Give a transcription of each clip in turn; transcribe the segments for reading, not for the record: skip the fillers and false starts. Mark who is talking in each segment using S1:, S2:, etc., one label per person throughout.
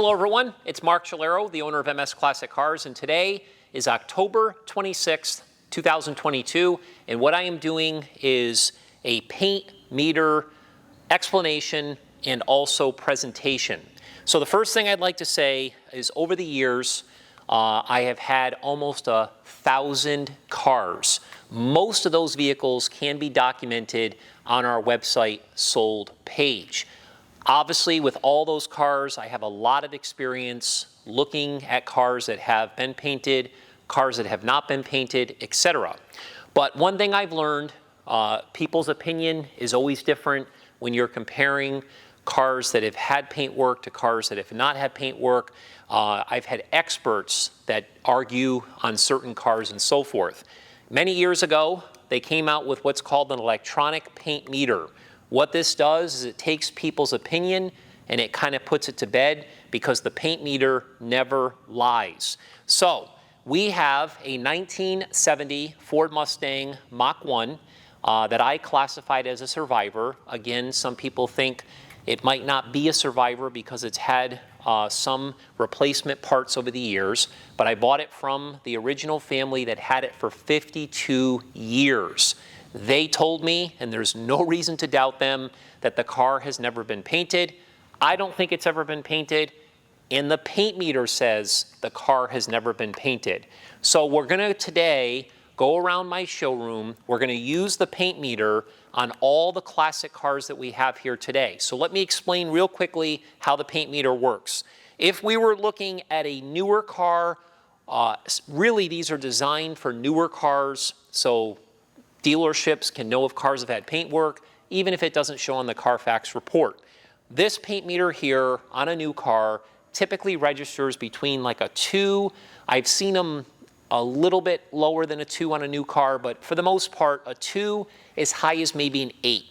S1: Hello everyone, it's Mark Chalero, the owner of MS Classic Cars, and today is October 26th, 2022, and what I am doing is a paint meter explanation and also presentation. So the first thing I'd like to say is over the years, I have had almost 1,000 cars. Most of those vehicles can be documented on our website sold page. Obviously, with all those cars, I have a lot of experience looking at cars that have been painted, cars that have not been painted, etc. But one thing I've learned, people's opinion is always different when you're comparing cars that have had paint work to cars that have not had paint work. I've had experts that argue on certain cars and so forth. Many years ago, they came out with what's called an electronic paint meter. What this does is it takes people's opinion and it kind of puts it to bed because the paint meter never lies. So we have a 1970 Ford Mustang Mach 1 that I classified as a survivor. Again, some people think it might not be a survivor because it's had some replacement parts over the years, but I bought it from the original family that had it for 52 years. They told me, and there's no reason to doubt them, that the car has never been painted. I don't think it's ever been painted, and the paint meter says the car has never been painted. So we're gonna today go around my showroom. We're gonna use the paint meter on all the classic cars that we have here today. So let me explain real quickly how the paint meter works. If we were looking at a newer car, really these are designed for newer cars, so dealerships can know if cars have had paint work, even if it doesn't show on the Carfax report. This paint meter here on a new car typically registers between like a 2, I've seen them a little bit lower than a 2 on a new car, but for the most part, a 2 as high as maybe an 8.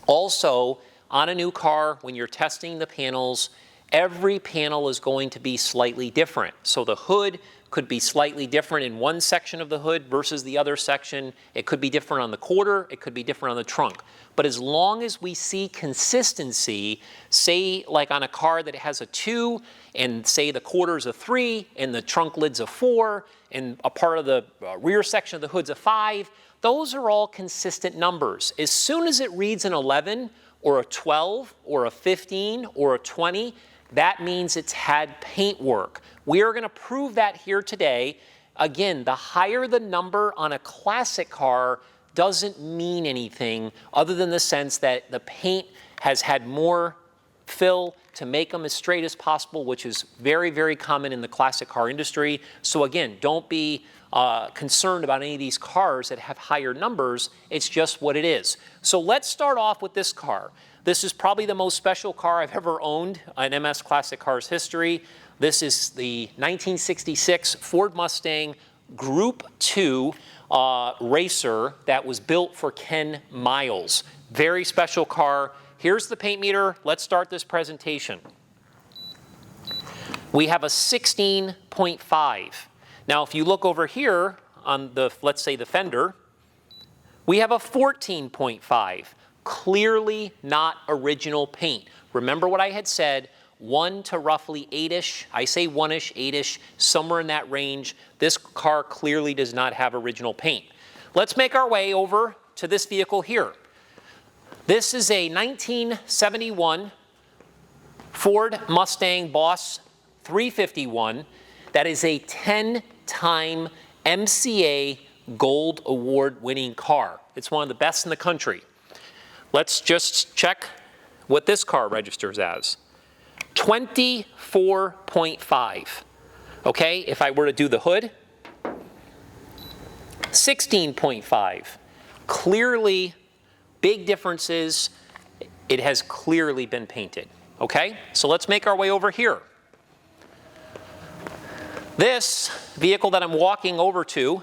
S1: Also, on a new car, when you're testing the panels, every panel is going to be slightly different. So the hood could be slightly different in one section of the hood versus the other section. It could be different on the quarter, it could be different on the trunk. But as long as we see consistency, say like on a car that has a 2, and say the quarter's a 3, and the trunk lid's a 4, and a part of the rear section of the hood's a 5, those are all consistent numbers. As soon as it reads an 11, or a 12, or a 15, or a 20, that means it's had paint work. We are going to prove that here today. Again, the higher the number on a classic car doesn't mean anything other than the sense that the paint has had more fill to make them as straight as possible, which is very, very common in the classic car industry. So again, don't be concerned about any of these cars that have higher numbers. It's just what it is. So let's start off with this car. This is probably the most special car I've ever owned in MS Classic Cars history. This is the 1966 Ford Mustang Group 2 racer that was built for Ken Miles. Very special car. Here's the paint meter. Let's start this presentation. We have a 16.5. Now, if you look over here on the, let's say the fender, we have a 14.5. Clearly not original paint. Remember what I had said, 1 to roughly 8-ish, I say 1-ish, 8-ish, somewhere in that range. This car clearly does not have original paint. Let's make our way over to this vehicle here. This is a 1971 Ford Mustang Boss 351 that is a 10-time MCA Gold Award winning car. It's one of the best in the country. Let's just check what this car registers as. 24.5. Okay, if I were to do the hood, 16.5. Clearly, big differences. It has clearly been painted. Okay, so let's make our way over here. This vehicle that I'm walking over to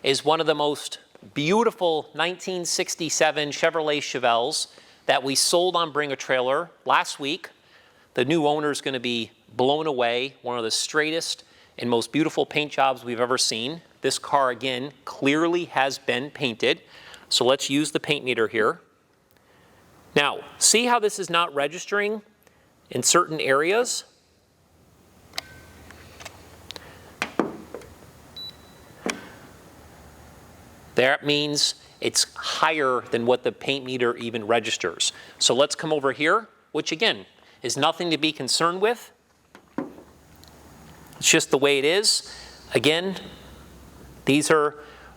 S1: is one of the most beautiful 1967 Chevrolet Chevelles that we sold on Bring a Trailer last week. The new owner is going to be blown away. One of the straightest and most beautiful paint jobs we've ever seen. This car, again, clearly has been painted. So let's use the paint meter here. Now, see how this is not registering in certain areas? That means it's higher than what the paint meter even registers. So let's come over here, which again is nothing to be concerned with. It's just the way it is. Again, these are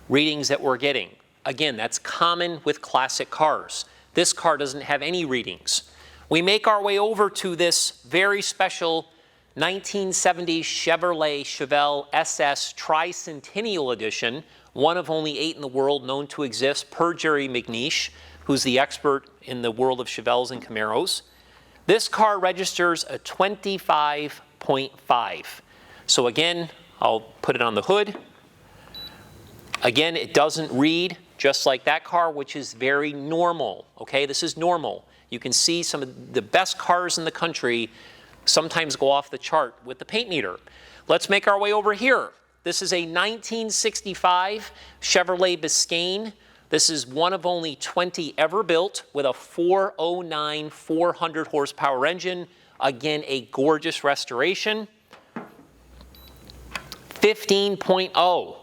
S1: readings that we're getting. Again, that's common with classic cars. This car doesn't have any readings. We make our way over to this very special 1970 Chevrolet Chevelle SS Tricentennial Edition, one of only 8 in the world known to exist per Jerry McNeish, who's the expert in the world of Chevelles and Camaros. This car registers a 25.5. So again, I'll put it on the hood. Again, it doesn't read just like that car, which is very normal, okay? This is normal. You can see some of the best cars in the country sometimes go off the chart with the paint meter. Let's make our way over here. This is a 1965 Chevrolet Biscayne. This is one of only 20 ever built with a 409 400 horsepower engine. Again, a gorgeous restoration. 15.0.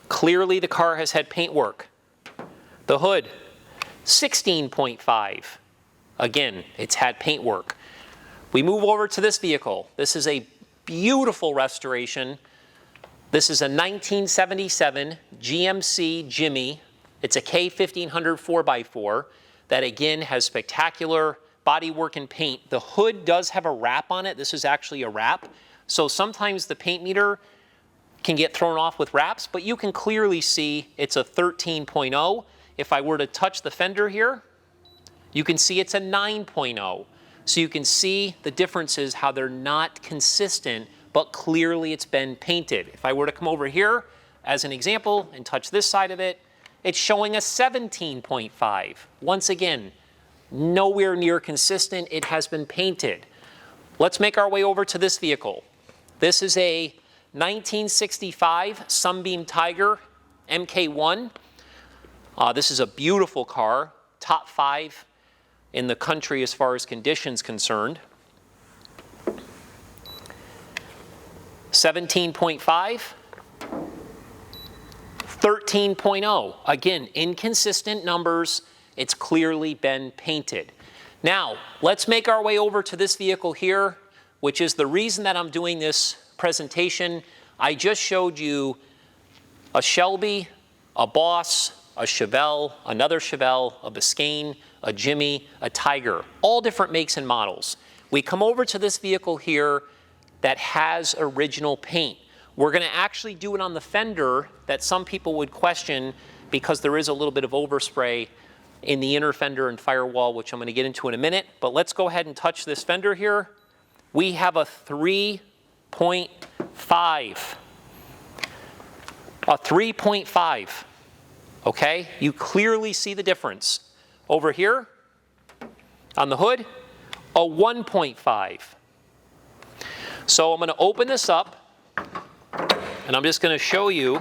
S1: Clearly the car has had paint work. The hood, 16.5. Again, it's had paint work. We move over to this vehicle. This is a beautiful restoration. This is a 1977 GMC Jimmy. It's a K1500 4x4 that again has spectacular bodywork and paint. The hood does have a wrap on it. This is actually a wrap. So sometimes the paint meter can get thrown off with wraps, but you can clearly see it's a 13.0. If I were to touch the fender here, you can see it's a 9.0. So you can see the differences, how they're not consistent, but clearly it's been painted. If I were to come over here as an example and touch this side of it, it's showing a 17.5. Once again, nowhere near consistent. It has been painted. Let's make our way over to this vehicle. This is a 1965 Sunbeam Tiger MK1. This is a beautiful car, top 5 in the country as far as conditions concerned. 17.5, 13.0. Again, inconsistent numbers. It's clearly been painted. Now, let's make our way over to this vehicle here, which is the reason that I'm doing this presentation. I just showed you a Shelby, a Boss, a Chevelle, another Chevelle, a Biscayne, a Jimmy, a Tiger, all different makes and models. We come over to this vehicle here that has original paint. We're going to actually do it on the fender that some people would question because there is a little bit of overspray in the inner fender and firewall, which I'm going to get into in a minute. But let's go ahead and touch this fender here. We have a 3.5. A 3.5. Okay? You clearly see the difference. Over here, on the hood, a 1.5. So I'm going to open this up, and I'm just going to show you.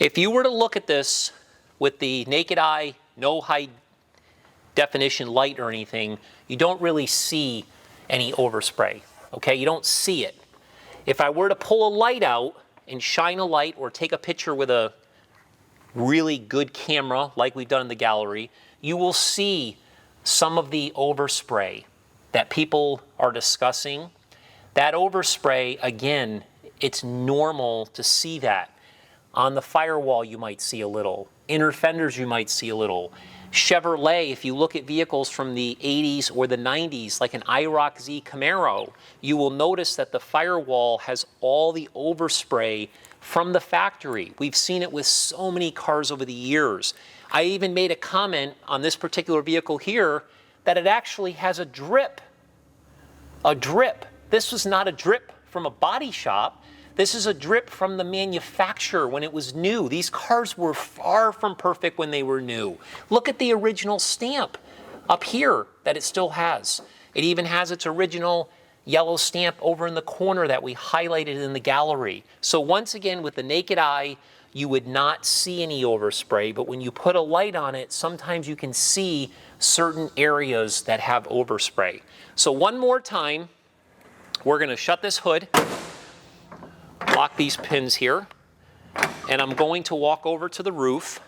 S1: If you were to look at this with the naked eye, no high definition light or anything, you don't really see any overspray. Okay? You don't see it. If I were to pull a light out and shine a light or take a picture with a really good camera like we've done in the gallery, you will see some of the overspray that people are discussing. That overspray, again, it's normal to see that. On the firewall you might see a little. Inner fenders you might see a little. Chevrolet, if you look at vehicles from the 80s or the 90s, like an IROC Z Camaro, you will notice that the firewall has all the overspray from the factory. We've seen it with so many cars over the years. I even made a comment on this particular vehicle here that it actually has a drip. A drip. This was not a drip from a body shop. This is a drip from the manufacturer when it was new. These cars were far from perfect when they were new. Look at the original stamp up here that it still has. It even has its original yellow stamp over in the corner that we highlighted in the gallery. So once again, with the naked eye, you would not see any overspray, but when you put a light on it, sometimes you can see certain areas that have overspray. So one more time, we're going to shut this hood, lock these pins here. and I'm going to walk over to the roof.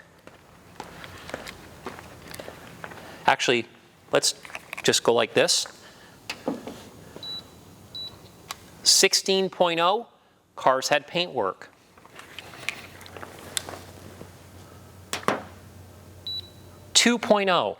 S1: Actually, let's just go like this. 16.0, cars had paint work. 2.0,